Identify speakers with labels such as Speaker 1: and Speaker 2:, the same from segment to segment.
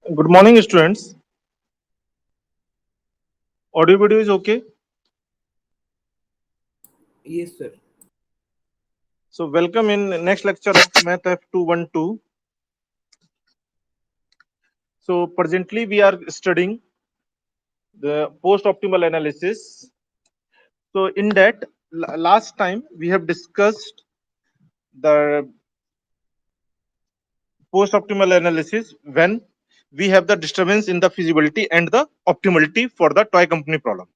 Speaker 1: Good morning, students. Audio video is okay.
Speaker 2: Yes, sir.
Speaker 1: So, welcome in next lecture of Math F212. So, presently we are studying the post optimal analysis. So, in that, last time we have discussed the post optimal analysis when we have the disturbance in the feasibility and the optimality for the toy company problem.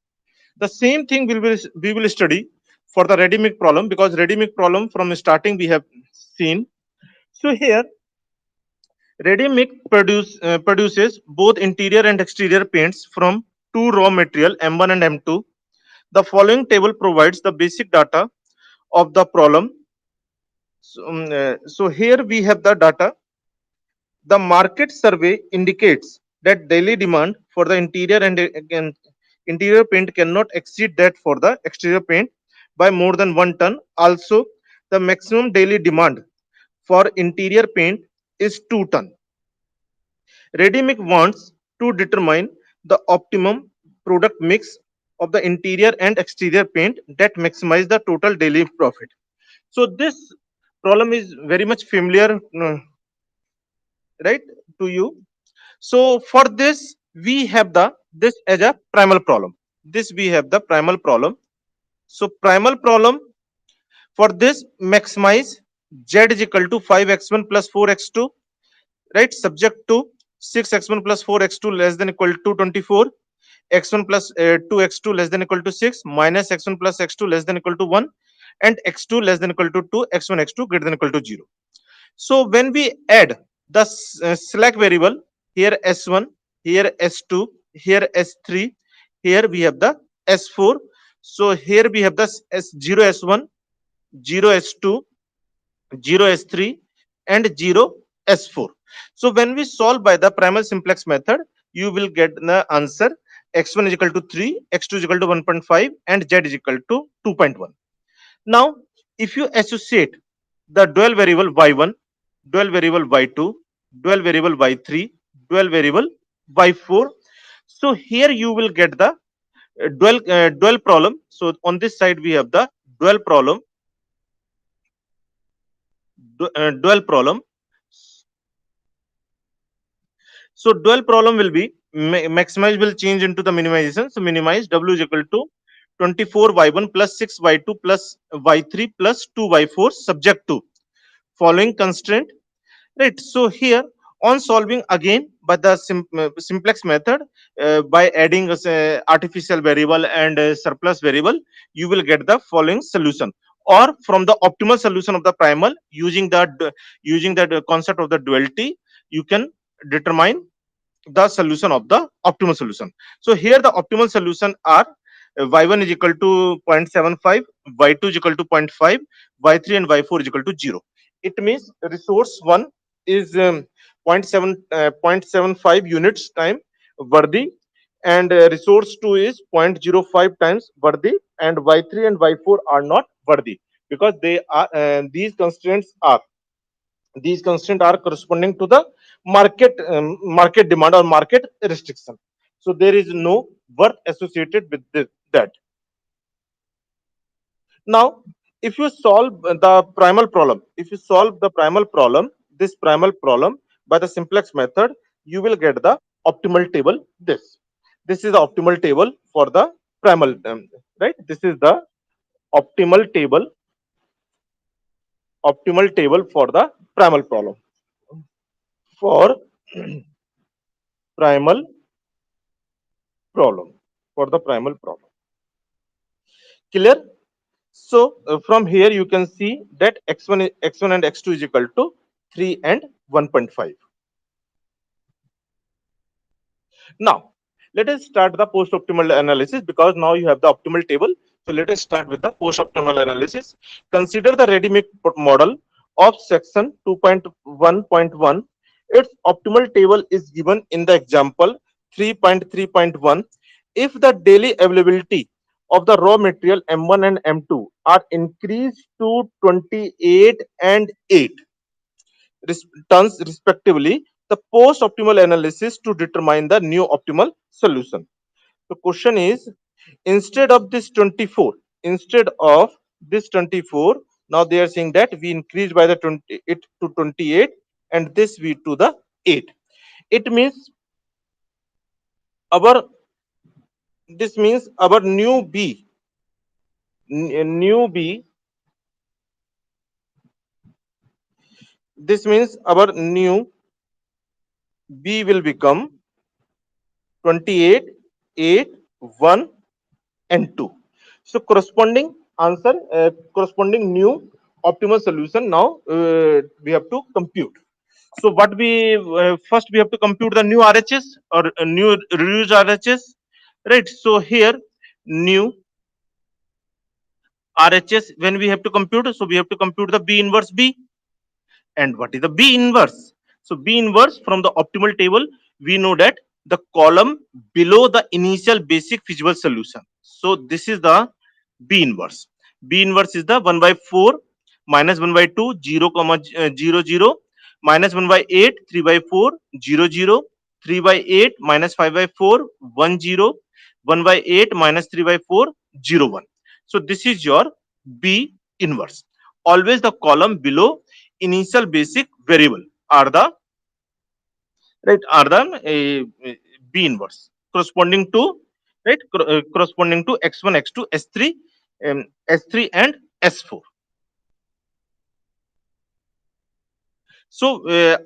Speaker 1: The same thing we will study for the ready mix problem, because ready mix problem from starting we have seen. So here produces both interior and exterior paints from two raw material M1 and M2. The following table provides the basic data of the problem. So here we have the data. The market survey indicates that daily demand for the interior and again, interior paint cannot exceed that for the exterior paint by more than 1 ton. Also, the maximum daily demand for interior paint is 2 ton. Readymix wants to determine the optimum product mix of the interior and exterior paint that maximize the total daily profit. So this problem is very much familiar, right, to you. So for this, we have the this as a primal problem. This we have the primal problem. So primal problem for this maximize z is equal to 5x1 plus 4x2, right, subject to 6x1 plus 4x2 less than equal to 24, x1 plus 2x2 less than equal to 6, minus x1 plus x2 less than equal to 1, and x2 less than equal to 2, x1 x2 greater than equal to 0. So when we add the slack variable, here s1, here s2, here s3, here we have the s4. So here we have the s0 s1, 0 s2, 0 s3, and 0 s4. So when we solve by the primal simplex method, you will get the answer x1 is equal to 3, x2 is equal to 1.5, and z is equal to 2.1. Now, if you associate the dual variable y1, dual variable y2, dual variable y3, dual variable y4, so here you will get the dual problem. So on this side we have the dual problem, dual problem. So dual problem will be maximize will change into the minimization. So minimize w is equal to 24y1 plus 6y2 plus y3 plus 2y4 subject to following constraint, right. So here on solving again by the simplex method, by adding artificial variable and surplus variable, you will get the following solution, or from the optimal solution of the primal using the concept of the duality, you can determine the solution of the optimal solution. So here the optimal solution are y1 is equal to 0.75, y2 is equal to zero point 0.5, y3 and y4 is equal to 0. It means resource 1 is zero point 0.7 0.75 units time worthy, and resource 2 is 0.05 times worthy, and y3 and y4 are not worthy, because they are these constraints are corresponding to the market demand or market restriction. So there is no worth associated with that. Now if you solve the primal problem, if you solve the primal problem, this primal problem by the simplex method, you will get the optimal table. This is the optimal table for the primal, right. This is the optimal table, optimal table for the primal problem, for primal problem, for the primal problem. Clear? So from here you can see that x1 and x2 is equal to 3 and 1.5. Now let us start the post optimal analysis, because now you have the optimal table. So let us start with the post optimal analysis. Consider the ready mix model of section 2.1.1. Its optimal table is given in the example 3.3.1. If the daily availability of the raw material M1 and M2 are increased to 28 and 8 tons respectively, the post optimal analysis to determine the new optimal solution. The question is, instead of this 24, instead of this 24, now they are saying that we increase by the 20 it to 28 and this we to the 8. It means our, this means our new b, new b, this means our new b will become 28, 8, 1 and 2. So corresponding answer, corresponding new optimal solution now we have to compute. So what we first we have to compute the new RHS or new reduced RHS, right? So here new RHS when we have to compute, so we have to compute the B inverse B. And what is the B inverse? So B inverse from the optimal table, we know that the column below the initial basic feasible solution. So this is the B inverse. B inverse is the 1 by 4 minus 1 by 2 0 comma 0 0 minus 1 by 8 3 by 4 0 0 3 by 8 minus 5 by 4 1 0 1 by 8 minus 3 by 4 0 1. So this is your B inverse. Always the column below initial basic variable are the, right, are the B inverse corresponding to, right, corresponding to x1 x2 s3, s3 and s4. So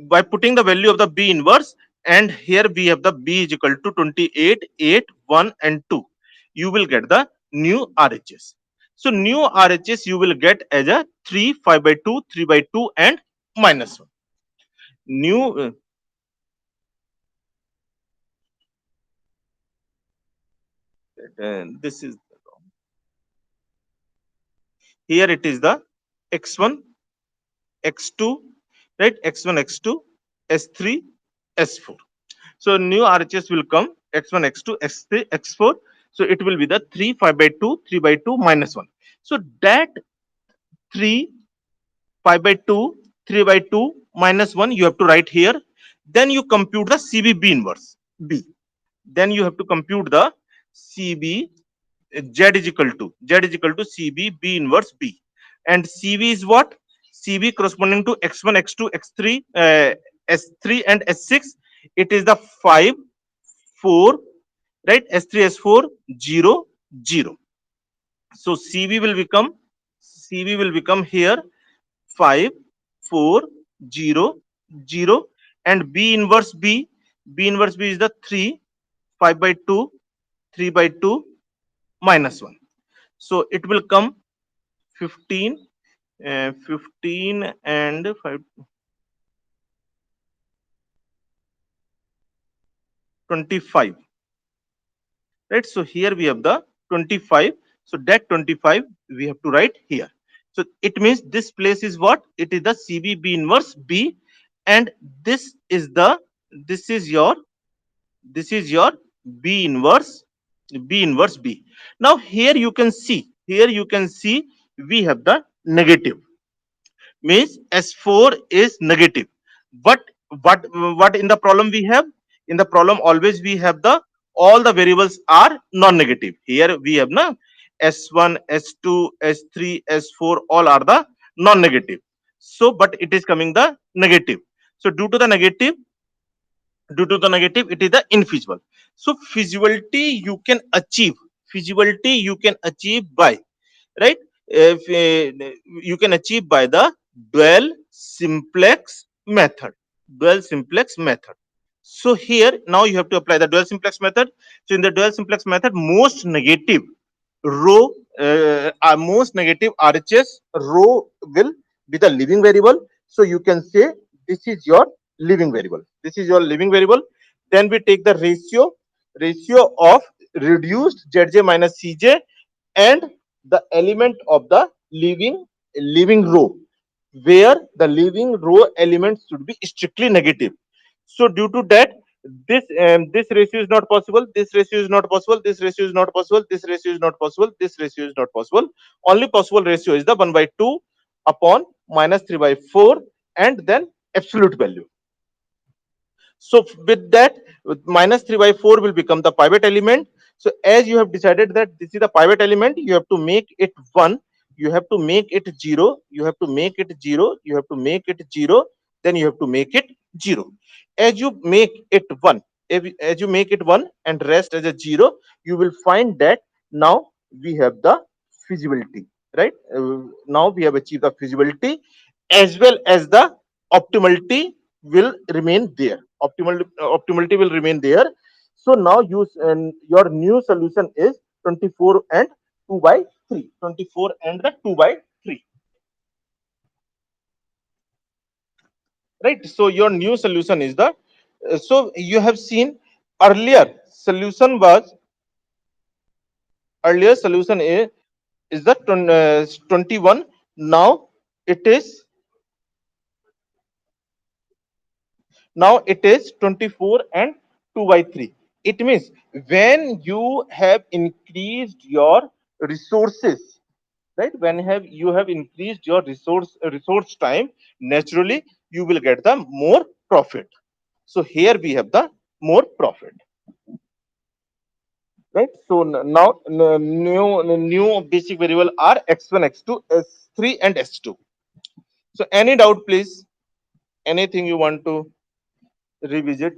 Speaker 1: by putting the value of the B inverse, and here we have the B is equal to 28, 8, 1 and 2, you will get the new RHS. So new RHS you will get as a 3, 5 by 2, 3 by 2 and minus 1. New this is, here it is the x1 x2, right, x1 x2 s3 s4. So new RHS will come x1 x2 x3 x4. So it will be the 3, 5 by 2, 3 by 2 minus 1. So that 3, 5 by 2, 3 by 2 minus 1 you have to write here. Then you compute the CBB inverse B. Then you have to compute the CB, Z is equal to, Z is equal to CB B inverse B. And CB is what? CB corresponding to x1, x2, x3, S3 and S6. It is the 5, 4, right? S3, S4, 0, 0. So CB will become here 5, 4, 0, 0. And B inverse B, B inverse B is the 3, 5 by 2, 3 by 2 minus 1. So it will come 15, 15 and 5, 25, right? So here we have the 25. So that 25 we have to write here. So it means this place is what? It is the CBB inverse B, and this is the, this is your, this is your B inverse, B inverse B. Now here you can see, here you can see we have the negative, means S4 is negative. But what in the problem we have? In the problem always we have the, all the variables are non-negative. Here we have na S1, S2, S3, S4 all are the non-negative. So but it is coming the negative. So due to the negative, due to the negative it is the infeasible. So feasibility you can achieve, feasibility you can achieve by, right, if you can achieve by the dual simplex method, dual simplex method. So here now you have to apply the dual simplex method. So in the dual simplex method, most negative row, most negative RHS row will be the living variable. So you can say this is your living variable, this is your living variable. Then we take the ratio, ratio of reduced Zj minus Cj and the element of the living row, where the living row elements should be strictly negative. So due to that, this ratio is not possible, this ratio is not possible, this ratio is not possible, this ratio is not possible, this ratio is not possible. Only possible ratio is the 1 by 2 upon minus 3 by 4 and then absolute value. So with that, minus 3 by 4 will become the pivot element. So as you have decided that this is the pivot element, you have to make it 1, you have to make it 0, you have to make it 0, you have to make it 0, then you have to make it 0. As you make it 1, as you make it 1 and rest as a 0, you will find that now we have the feasibility, right? Now we have achieved the feasibility as well as the optimality will remain there. Optimality will remain there. So now your new solution is 24 and 2 by 3. 24 and the 2 by 3. Right. So your new solution is the so you have seen earlier solution was earlier solution is the 21. Now it is now it is 24 and 2 by 3. It means when you have increased your resources, right? When you have increased your resource time, naturally you will get the more profit. So here we have the more profit, right? So now new basic variable are x1, x2, s3 and s2. So any doubt, please? Anything you want to revisit?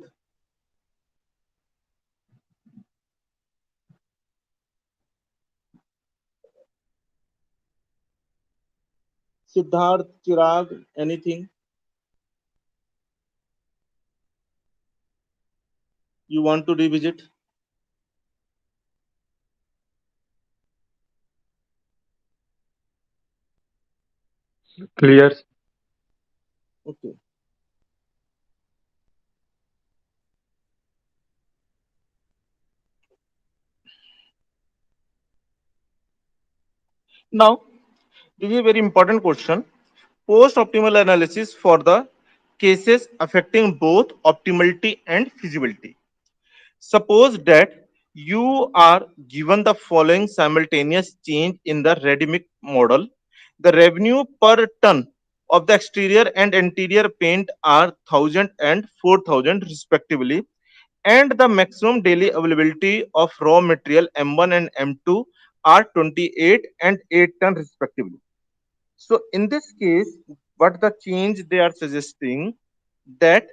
Speaker 1: Siddharth, Chirag, anything you want to revisit?
Speaker 2: Clear.
Speaker 1: Okay. Now, this is a very important question. Post optimal analysis for the cases affecting both optimality and feasibility. Suppose that you are given the following simultaneous change in the ready mix model. The revenue per ton of the exterior and interior paint are 1000 and 4000 respectively, and the maximum daily availability of raw material M1 and M2 are 28 and 8 ton respectively. So in this case, what the change they are suggesting that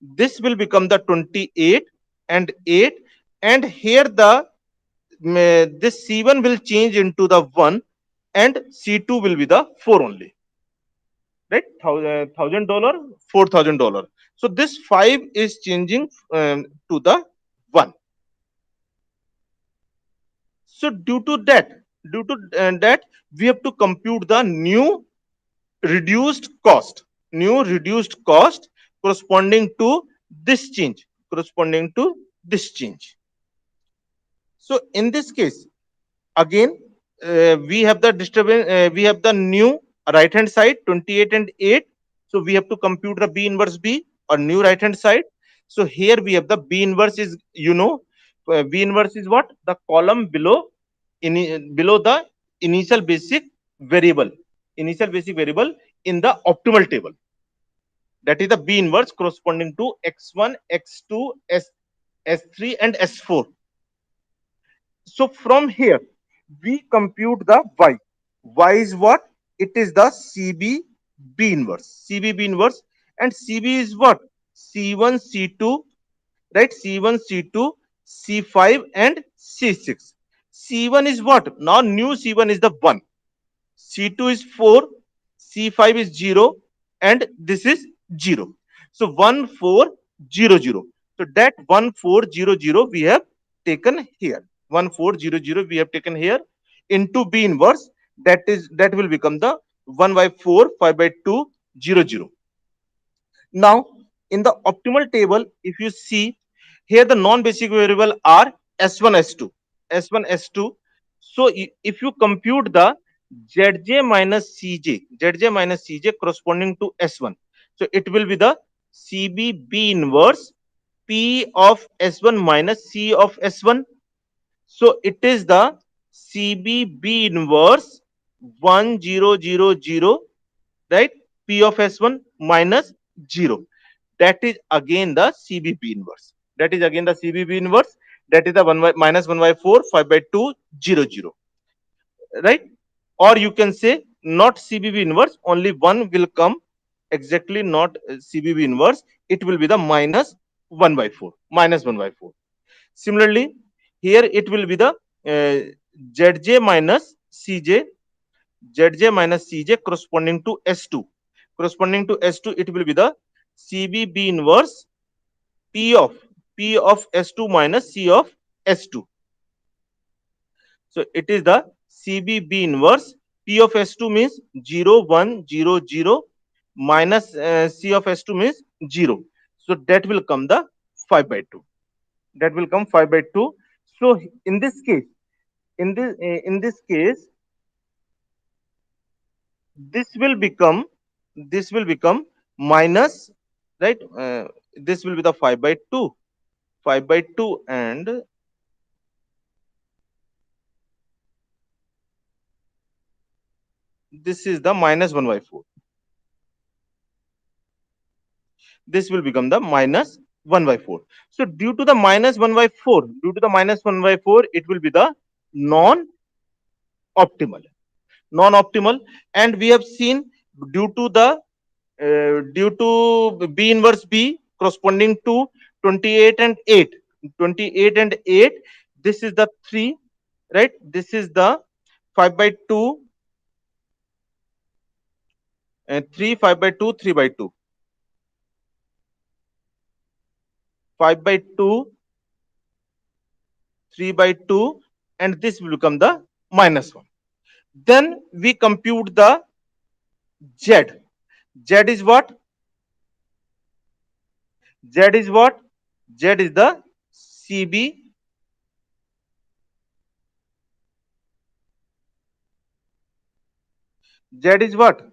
Speaker 1: this will become the 28 and 8, and here the this C1 will change into the 1 and C2 will be the 4 only, right? $1,000, $4,000. So this 5 is changing to the 1. So due to that, we have to compute the reduced cost, new reduced cost corresponding to corresponding to this change. So in this case, again, we have the disturbance, we have the new right hand side 28 and 8. So we have to compute the B inverse B or new right hand side. So here we have the B inverse is, B inverse is what? The column below the initial basic variable, initial basic variable in the optimal table. That is the B inverse corresponding to x1, x2, s3 and s4. So from here, we compute the y. Y is what? It is the CB B inverse. CB B inverse. And CB is what? C1, C2, right? C1, C2, C5, and C6. C1 is what? Now new C1 is the 1. C2 is 4, C5 is 0, and this is 0. So 1400. So that 1400 we have taken here. 1400 we have taken here into B inverse. That will become the 1 by 4, 5 by 2, 0, 0. Now, in the optimal table, if you see here, the non-basic variable are S1, S2, S1, S2. So if you compute the Zj minus Cj, Zj minus Cj corresponding to S1, so it will be the CB B inverse P of S1 minus C of S1. So it is the CB B inverse 1000, right? P of S1 minus 0. that is again the CBB inverse. That is again the CBB inverse. That is the 1 by minus 1 by 4, 5 by 2, 0, 0. Right? Or you can say not CBB inverse, only one will come exactly not CBB inverse. It will be the minus 1 by 4. Minus 1 by 4. Similarly, here it will be the Zj minus Cj, Zj minus Cj corresponding to S2. Corresponding to S2, it will be the CBB inverse P of S2 minus C of S2. So it is the CBB inverse. P of S2 means 0, 1, 0, 0 minus C of S2 means 0. So that will come the 5 by 2. That will come 5 by 2. So in this case, in this case, this will become minus, right? This will be the 5 by 2. 5 by 2, and this is the minus 1 by 4. This will become the minus 1 by 4. So due to the minus 1 by 4, due to the minus 1 by 4, it will be the non-optimal. Non-optimal. And we have seen due to the due to B inverse B corresponding to 28 and 8. 28 and 8, this is the 3, right? This is the 5 by 2, 3, 5 by 2, 3 by 2. 5 by 2, 3 by 2, and this will become the minus 1. Then we compute the Z. Z is what? Z is what? Z is the CB. Z is what?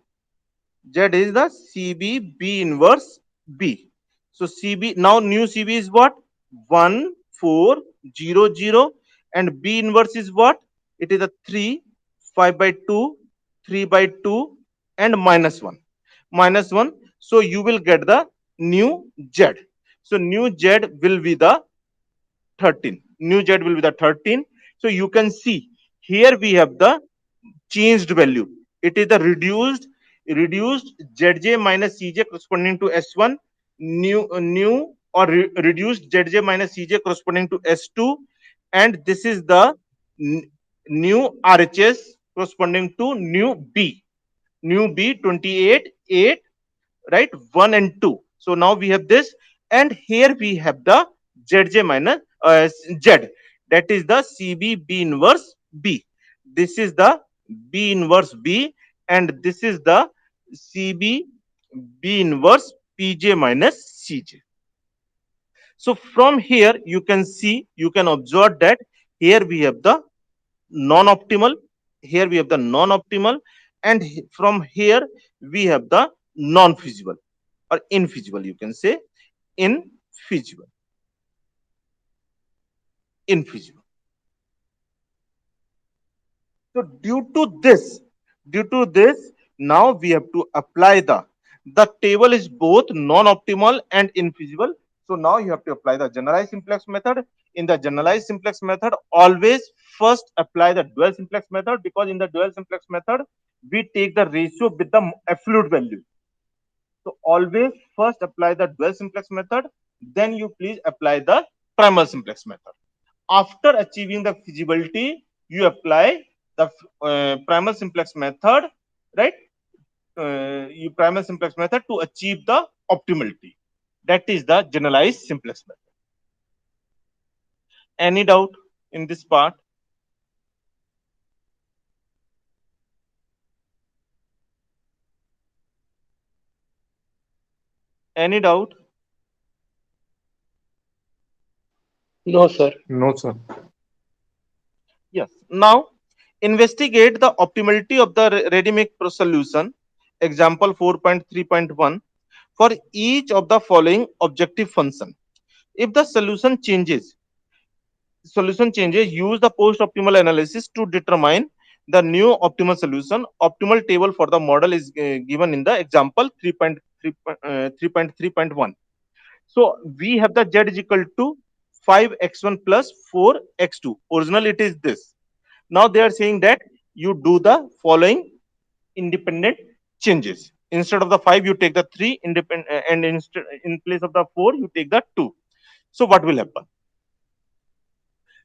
Speaker 1: Z is the CB B inverse B. So CB, now new CB is what? 1, 4, 0, 0. And B inverse is what? It is a 3, 5 by 2, 3 by 2, and minus 1. Minus 1. So you will get the new Z. So new Z will be the 13. New Z will be the 13. So you can see here we have the changed value. It is the reduced Zj minus Cj corresponding to S1, new or reduced Zj minus Cj corresponding to S2, and this is the new RHS corresponding to new B 28 8, right? 1 and 2. So now we have this, and here we have the Zj minus Z. That is the CB B inverse B. This is the B inverse B, and this is the CB B inverse Pj minus Cj. So from here you can see, you can observe that here we have the non-optimal, here we have the non-optimal, and from here we have the non-feasible or infeasible, you can say infeasible. Infeasible. So due to this, now we have to apply the table is both non-optimal and infeasible. So now you have to apply the generalized simplex method. In the generalized simplex method, always first apply the dual simplex method, because in the dual simplex method we take the ratio with the absolute value. So always first apply the dual simplex method, then you please apply the primal simplex method. After achieving the feasibility, you apply the primal simplex method, right? You primal simplex method to achieve the optimality. That is the generalized simplex method. Any doubt in this part? Any doubt?
Speaker 2: No, sir.
Speaker 3: No, sir.
Speaker 1: Yes. Now, investigate the optimality of the ready-mix solution. Example 4.3.1 for each of the following objective function. If the solution changes, use the post-optimal analysis to determine the new optimal solution. Optimal table for the model is given in the example 3.3.1. So we have the z is equal to 5x1 plus 4x2. Original it is this. Now they are saying that you do the following independent changes. Instead of the 5, you take the 3 independent, and in place of the 4, you take the 2. So what will happen?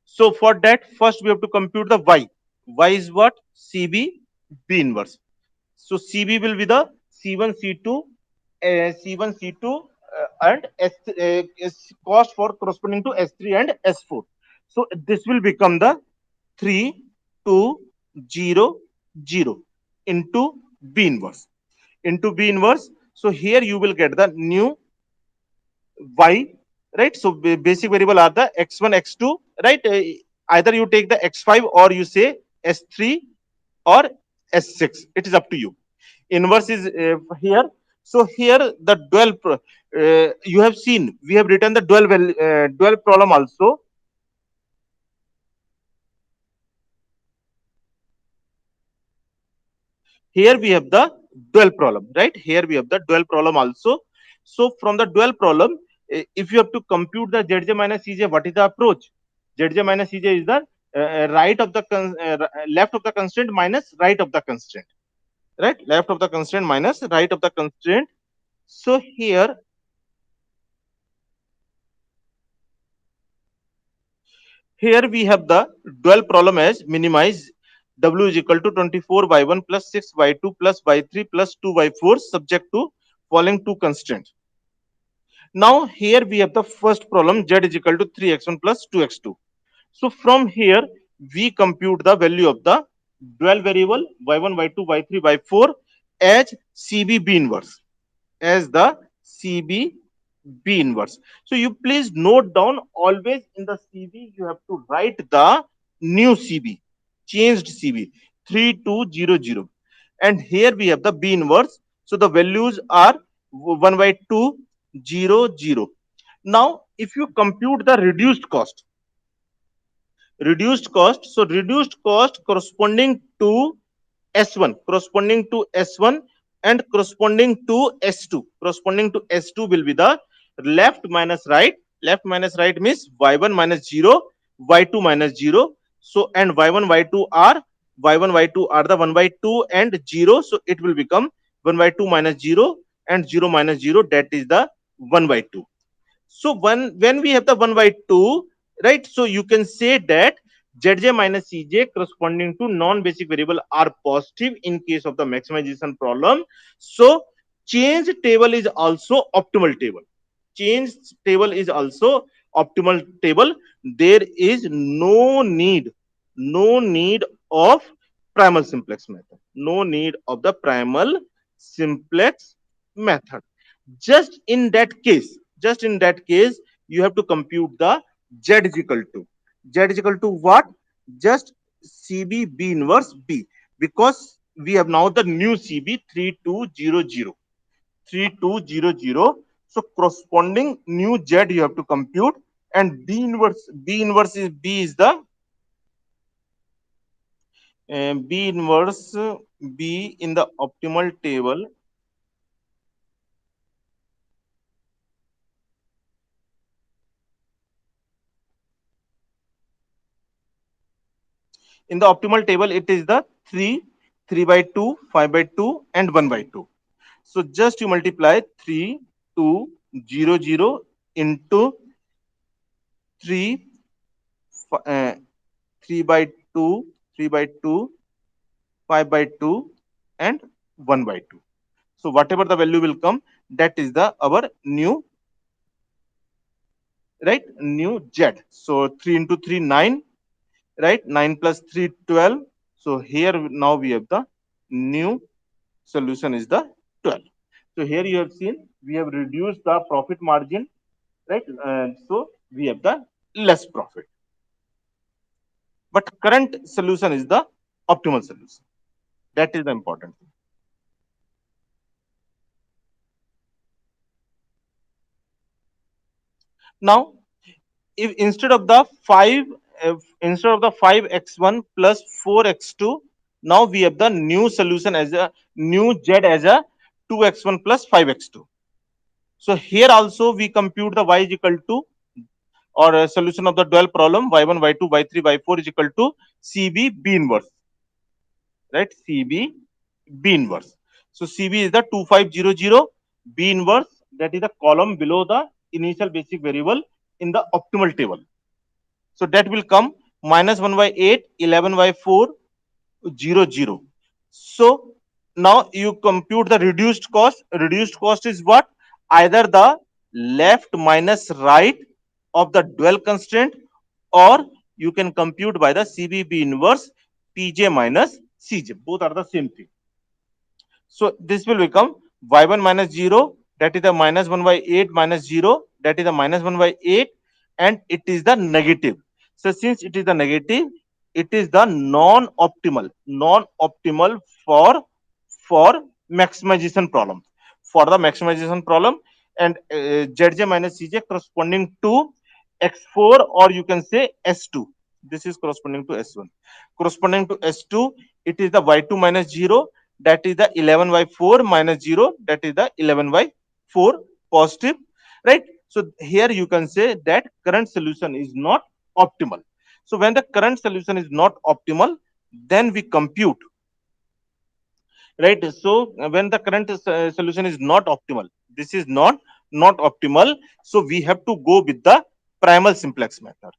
Speaker 1: So for that, first we have to compute the y. Y is what? CB B inverse. So CB will be the C1, C2, C1, C2, and S cost for corresponding to S3 and S4. So this will become the 3, 2, 0, 0 into B inverse. Into B inverse. So here you will get the new y, right? So basic variable are the x1, x2, right? Either you take the x5 or you say s3 or s6. It is up to you. Inverse is here. So here the you have seen we have written the dual problem also. Here we have the dual problem, right? Here we have the dual problem also. So from the dual problem, if you have to compute the zj minus cj, what is the approach? Zj minus cj is the right of the left of the constraint minus right of the constraint, right? Left of the constraint minus right of the constraint. So here we have the dual problem as minimize w is equal to 24y1 plus 6y2 plus y3 plus 2y4 subject to following two constraints. Now here we have the first problem, z is equal to 3x1 plus 2x2. So from here we compute the value of the dual variable y1, y2, y3, y4 as CB inverse, as the CB inverse. So you please note down, always in the CB you have to write the new CB, changed CB 3200. And here we have the B inverse. So the values are 1 by 2, 0, 0. Now, if you compute the reduced cost corresponding to S1 and corresponding to S2 will be the left minus right. Left minus right means y1 minus 0, y2 minus 0. So and y1 y2 are the 1 by 2 and 0. So it will become 1 by 2 minus 0 and 0 minus 0, that is the 1 by 2. So when we have the 1 by 2, right? So you can say that Zj minus Cj corresponding to non-basic variable are positive in case of the maximization problem. So change table is also optimal table. Change table is also optimal table. There is no need of primal simplex method. No need of the primal simplex method. Just in that case, you have to compute the z is equal to what? Just CB B inverse B, because we have now the new CB 3200. So corresponding new z you have to compute, and B inverse is the B inverse B in the optimal table. In the optimal table, it is the 3, 3 by 2, 5 by 2, and 1 by 2. So just you multiply 3, 2, 0, 0 into 3, uh, 3 by 2, 3 by 2, 5 by 2, and 1 by 2. So whatever the value will come, that is the our new, right, new z. So 3 into 3, 9, right? 9 plus 3, 12. So here now we have the new solution is the 12. So here you have seen we have reduced the profit margin, right? So we have the less profit. But current solution is the optimal solution. That is the important thing. Now, if instead of the 5x1 plus 4x2, now we have the new solution as a new z as a 2x1 plus 5x2. So here also we compute the y is equal to, or a solution of the dual problem, y1, y2, y3, y4 is equal to CB B inverse, right? CB B inverse. So CB is the 2500, B inverse, that is the column below the initial basic variable in the optimal table. So that will come minus 1 by 8, 11 by 4, 0, 0. So now you compute the reduced cost. Reduced cost is what? Either the left minus right of the dual constraint, or you can compute by the CBB inverse Pj minus Cj. Both are the same thing. So this will become y1 minus 0, that is the minus 1 by 8 minus 0, that is the minus 1 by 8, and it is the negative. So since it is the negative, it is the non-optimal, non-optimal for maximization problem. For the maximization problem, and Zj minus Cj corresponding to x4, or you can say s2. This is corresponding to s1. Corresponding to s2, it is the y2 minus 0, that is the 11 by 4 minus 0, that is the 11 by 4 positive, right? So here you can say that current solution is not optimal. So when the current solution is not optimal, then we compute, right? So when the current solution is not optimal, this is not optimal, so we have to go with the primal simplex method.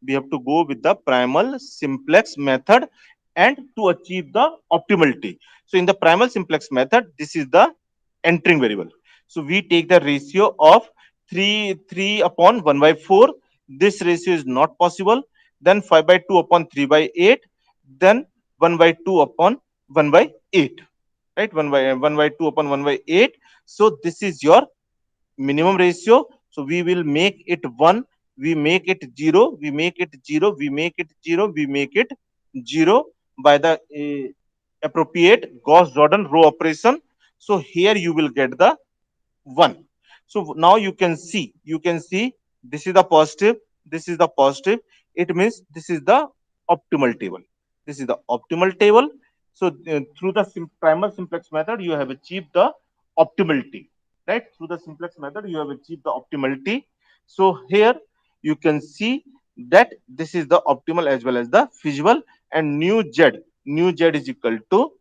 Speaker 1: We have to go with the primal simplex method and to achieve the optimality. So in the primal simplex method, this is the entering variable. So we take the ratio of 3 upon 1 by 4. This ratio is not possible. Then 5 by 2 upon 3 by 8. Then 1 by 2 upon 1 by 8. Right? 1 by 2 upon 1 by 8. So this is your minimum ratio. So we will make it 1, we make it 0, we make it 0, we make it 0, we make it 0 by the appropriate Gauss Jordan row operation. So here you will get the 1. So now you can see this is the positive, this is the positive. It means this is the optimal table. This is the optimal table. So through the primal simplex method, you have achieved the optimality, right? Through the simplex method, you have achieved the optimality. So here you can see that this is the optimal as well as the feasible, and new z is equal to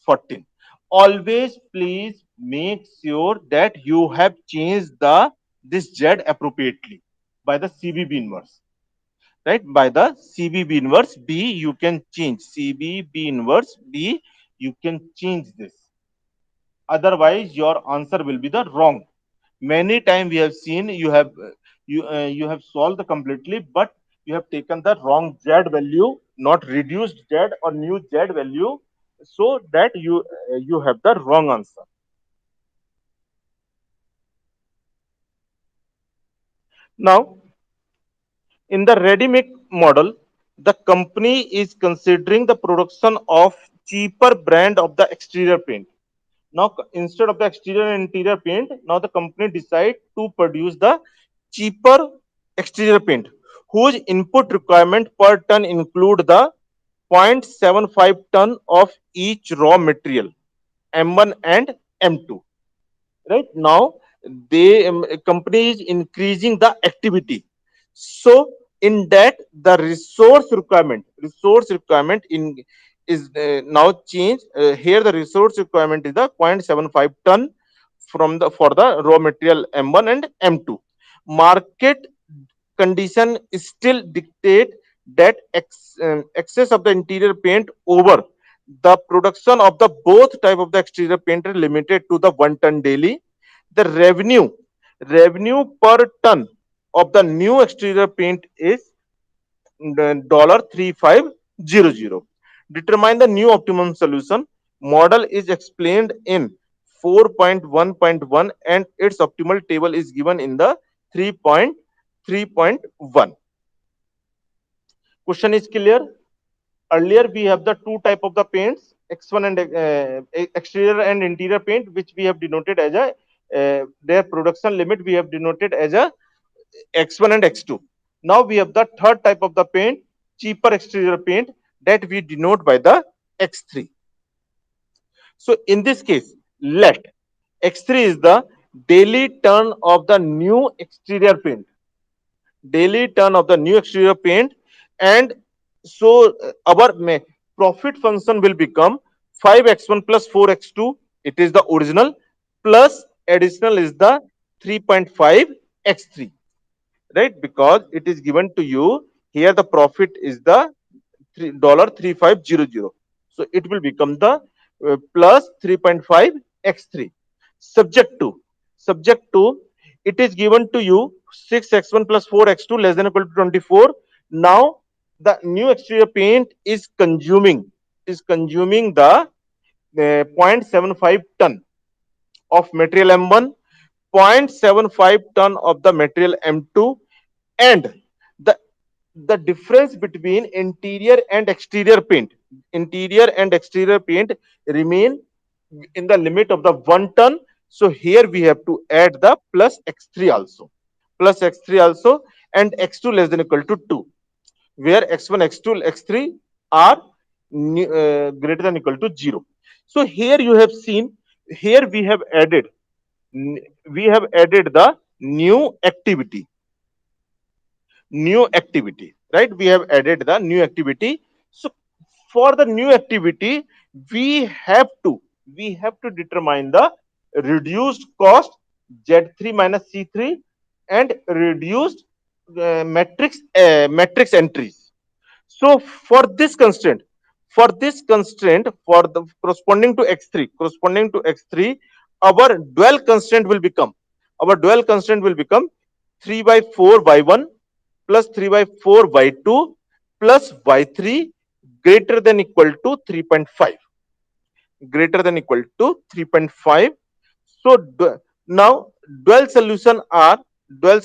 Speaker 1: 14. Always please make sure that you have changed the this z appropriately by the CBB inverse, right? By the CBB inverse B, you can change CBB inverse B, you can change this. Otherwise, your answer will be the wrong. Many times we have seen you have solved the completely, but you have taken the wrong z value, not reduced z or new z value, so that you have the wrong answer. Now, in the ready-mix model, the company is considering the production of cheaper brand of the exterior paint. Now, instead of the exterior and interior paint, now the company decide to produce the cheaper exterior paint, whose input requirement per ton include the 0.75 ton of each raw material, M1 and M2. Right now, they company is increasing the activity. So in that, the resource requirement in is now changed. Here the resource requirement is the 0.75 ton from the for the raw material M1 and M2. Market condition still dictate that excess of the interior paint over the production of the both type of the exterior paint are limited to the 1 ton daily. The revenue per ton of the new exterior paint is $3500. Determine the new optimum solution. Model is explained in 4.1.1 and its optimal table is given in the 3.3.1. Question is clear? Earlier we have the two type of the paints, X1 and exterior and interior paint, which we have denoted as a their production limit we have denoted as a X1 and X2. Now we have the third type of the paint, cheaper exterior paint, that we denote by the X3. So in this case, let X3 is the daily turn of the new exterior paint, daily turn of the new exterior paint. And so our profit function will become 5x1 plus 4x2, it is the original, plus additional is the 3.5x3, right? Because it is given to you here, the profit is the $3500, so it will become the plus 3.5 x3, subject to, subject to it is given to you 6x1 plus 4x2 less than or equal to 24. Now the new exterior paint is consuming the 0.75 ton of material M1, 0.75 ton of the material M2, and the difference between interior and exterior paint remain in the limit of the 1 ton. So here we have to add the plus x3 also, plus x3 also, and x2 less than or equal to 2, where x1, x2, x3 are greater than or equal to 0. So here you have seen, here we have added the new activity, right? We have added the new activity. So for the new activity, we have to determine the reduced cost Z3 minus C3 and reduced matrix entries. So for the corresponding to x3, our dual constraint will become 3 by 4 y1 plus 3 by 4 y2 plus y3 greater than equal to 3.5, greater than equal to 3.5. So now dual solution are the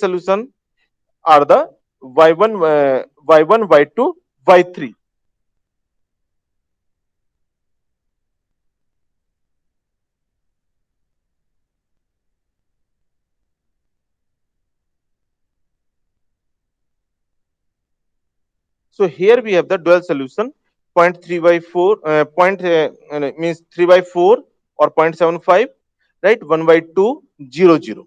Speaker 1: y1 y1 y2 y3. So here we have the dual solution, 0.3 by 4 means 3 by 4 or 0.75, right? 1 by 2 0 0.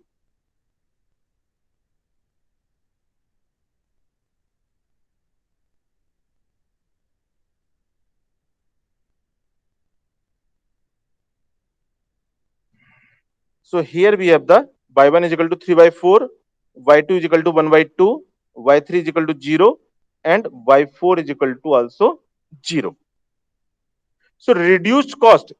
Speaker 1: So here we have the y1 is equal to 3 by 4, y2 is equal to 1 by 2, y3 is equal to 0, and y4 is equal to also 0. So reduced cost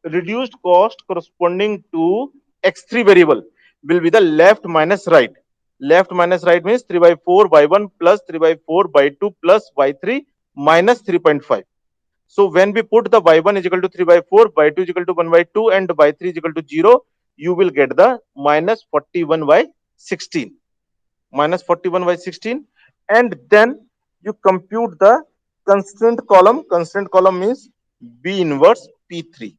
Speaker 1: corresponding to x3 variable will be the left minus right. Left minus right means 3 by 4 y1 plus 3 by 4 y2 plus y3 minus 3.5. So when we put the y1 is equal to 3 by 4, y2 is equal to 1 by 2, and y3 is equal to 0, you will get the minus 41 by 16. Minus 41 by 16. And then you compute the constraint column. Constraint column means B inverse P3.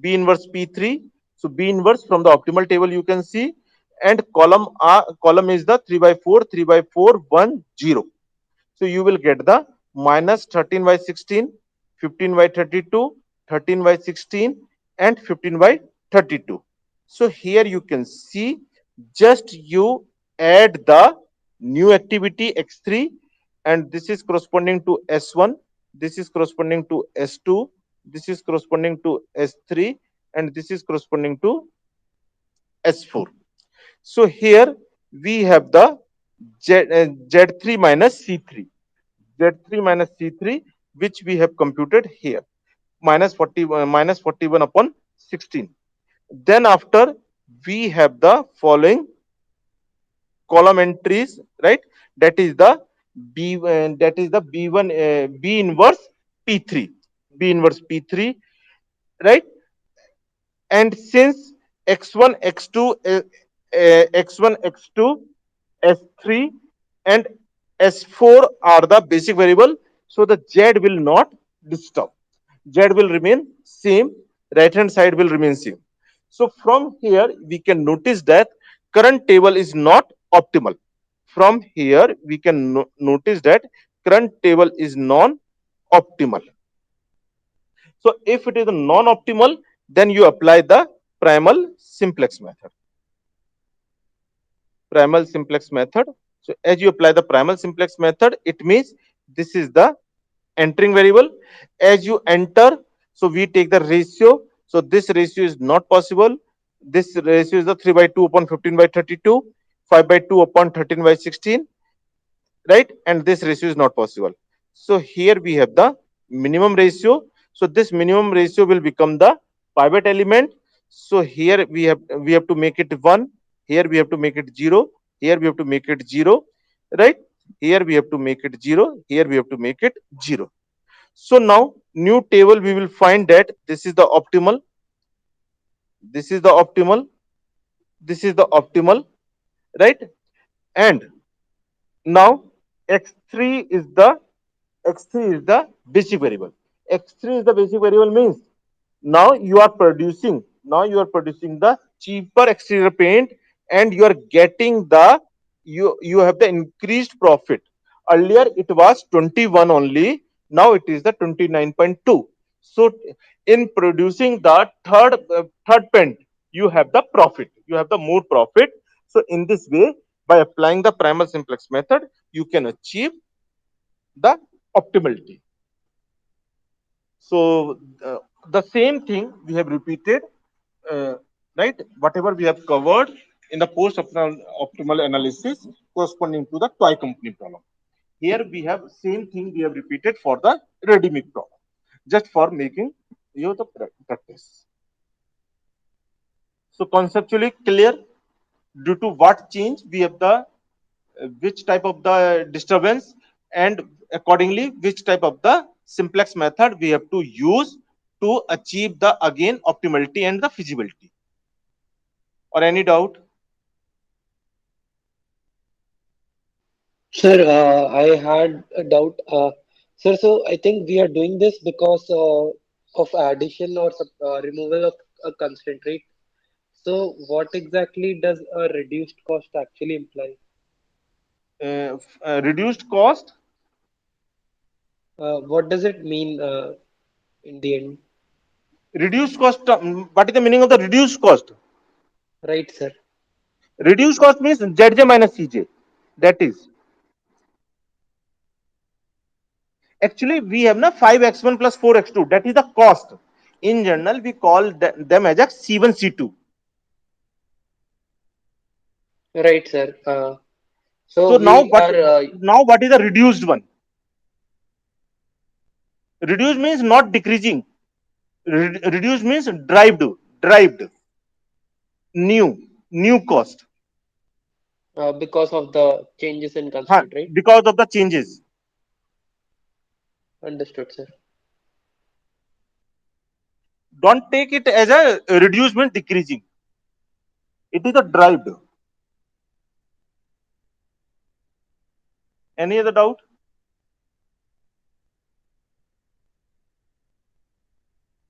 Speaker 1: B inverse P3. So B inverse from the optimal table you can see. And column is the 3 by 4, 3 by 4, 1, 0. So you will get the minus 13 by 16, 15 by 32, 13 by 16, and 15 by 32. So here you can see, just you add the new activity x3, and this is corresponding to s1, this is corresponding to s2, this is corresponding to s3, and this is corresponding to s4. So here we have the Z3 minus C3. Z3 minus C3, which we have computed here, minus 41 upon 16. Then after, we have the following column entries, right? That is the B1 B inverse P3, B inverse P3, right? And since x1 x2 x1 x2 s3 and s4 are the basic variable, so the z will not disturb, z will remain same, right hand side will remain same. So from here we can notice that current table is not optimal. From here we can notice that current table is non optimal. So if it is non optimal, then you apply the primal simplex method. primal simplex method. So as you apply the primal simplex method, it means this is the entering variable. As you enter, so we take the ratio. So this ratio is not possible. This ratio is the 3 by 2 upon 15 by 32, 5 by 2 upon 13 by 16, right? And this ratio is not possible. So here we have the minimum ratio. So this minimum ratio will become the pivot element. So here we have to make it 1. Here we have to make it 0. Here we have to make it 0, right? Here we have to make it 0. Here we have to make it 0. So now new table we will find that this is the optimal. This is the optimal. This is the optimal, right? And now x3 is the x3 is the basic variable. X3 is the basic variable means now you are producing the cheaper exterior paint, and you are getting the you have the increased profit. Earlier it was 21 only, now it is the 29.2. So in producing the third paint, you have the profit, you have the more profit. So in this way, by applying the primal simplex method, you can achieve the optimality. So the same thing we have repeated, uh, right? Whatever we have covered in the post optimal analysis corresponding to the toy company problem. Here we have same thing we have repeated for the ready mix problem, just for making you the practice. So conceptually clear, due to what change we have the which type of the disturbance, and accordingly which type of the simplex method we have to use to achieve the again optimality and the feasibility. Or any doubt?
Speaker 2: Sir, I had a doubt. Sir, so I think we are doing this because of addition or removal of a constant, right? So, what exactly does a reduced cost actually imply?
Speaker 1: Reduced cost.
Speaker 2: What does it mean in the end?
Speaker 1: Reduced cost, what is the meaning of the reduced cost?
Speaker 2: Right, sir.
Speaker 1: Reduced cost means zj minus cj. That is, actually we have na 5x1 plus 4x2, that is the cost. In general we call them as a c1 c2.
Speaker 2: Right, sir.
Speaker 1: So
Speaker 2: So
Speaker 1: now
Speaker 2: we
Speaker 1: what,
Speaker 2: are
Speaker 1: is the reduced one? Reduced means not decreasing. Reduced means derived, new, new cost.
Speaker 2: because of the changes in
Speaker 1: Huh,
Speaker 2: constant, right?
Speaker 1: because of the changes.
Speaker 2: Understood, sir.
Speaker 1: Don't take it as a reduced means decreasing. It is a derived. Any other doubt?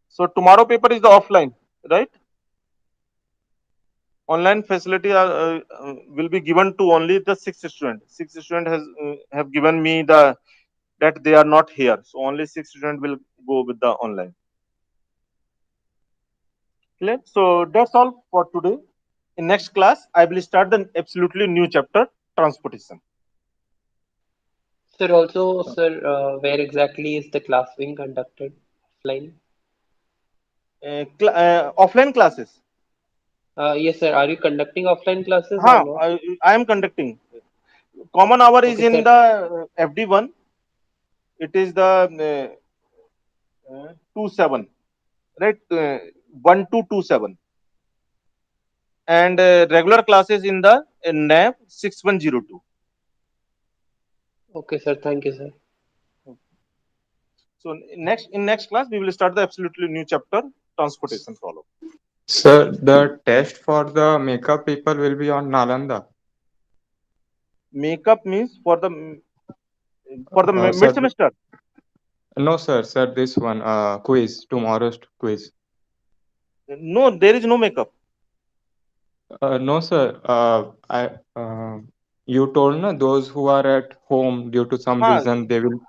Speaker 1: So tomorrow paper is the offline, right? Online facility will be given to only the sixth student. Sixth student has have given me the that they are not here, so only six student will go with the online. Clear? So that's all for today. In next class, I will start the absolutely new chapter, transportation.
Speaker 2: Sir, also, sir, where exactly is the class being conducted? Offline?
Speaker 1: Offline classes.
Speaker 2: Yes, sir. Are you conducting offline classes or
Speaker 1: Huh,
Speaker 2: not?
Speaker 1: I am conducting. Common hour is
Speaker 2: Okay,
Speaker 1: in
Speaker 2: sir.
Speaker 1: the FD1. It is the 27, right? 1227. And regular classes in the NAV 6102.
Speaker 2: Okay, sir. Thank you, sir.
Speaker 1: So in next class we will start the absolutely new chapter, transportation problem.
Speaker 3: Sir, the test for the makeup people will be on Nalanda.
Speaker 1: Makeup means for the mid
Speaker 3: Sir,
Speaker 1: semester.
Speaker 3: no, sir, this one, quiz, tomorrow's quiz.
Speaker 1: No, there is no makeup.
Speaker 3: No, sir, you told na those who are at home due to some
Speaker 1: Huh.
Speaker 3: reason they will.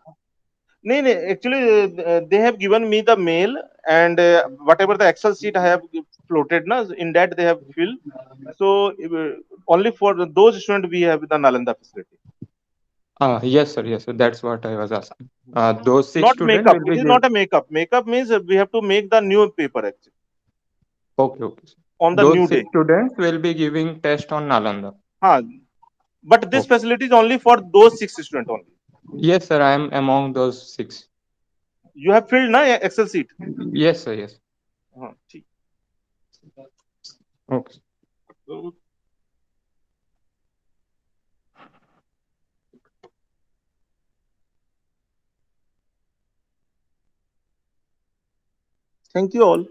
Speaker 1: No, no, actually they have given me the mail, and whatever the Excel sheet I have floated na, in that they have filled. So Only for those students we have the Nalanda facility.
Speaker 3: Yes, sir. Yes, sir. That's what I was asking. Those six
Speaker 1: Not
Speaker 3: students
Speaker 1: makeup.
Speaker 3: will
Speaker 1: It
Speaker 3: be
Speaker 1: is
Speaker 3: given.
Speaker 1: not a makeup. Makeup means we have to make the new paper actually
Speaker 3: Okay, okay, sir.
Speaker 1: on the
Speaker 3: Those
Speaker 1: new
Speaker 3: six
Speaker 1: day.
Speaker 3: students will be giving test on Nalanda.
Speaker 1: Huh. But this
Speaker 3: Okay.
Speaker 1: facility is only for those six students only.
Speaker 3: Yes, sir. I am among those six.
Speaker 1: You have filled na Excel sheet.
Speaker 3: Yes, sir. Yes.
Speaker 1: ठीक.
Speaker 3: Okay.
Speaker 1: Thank you all.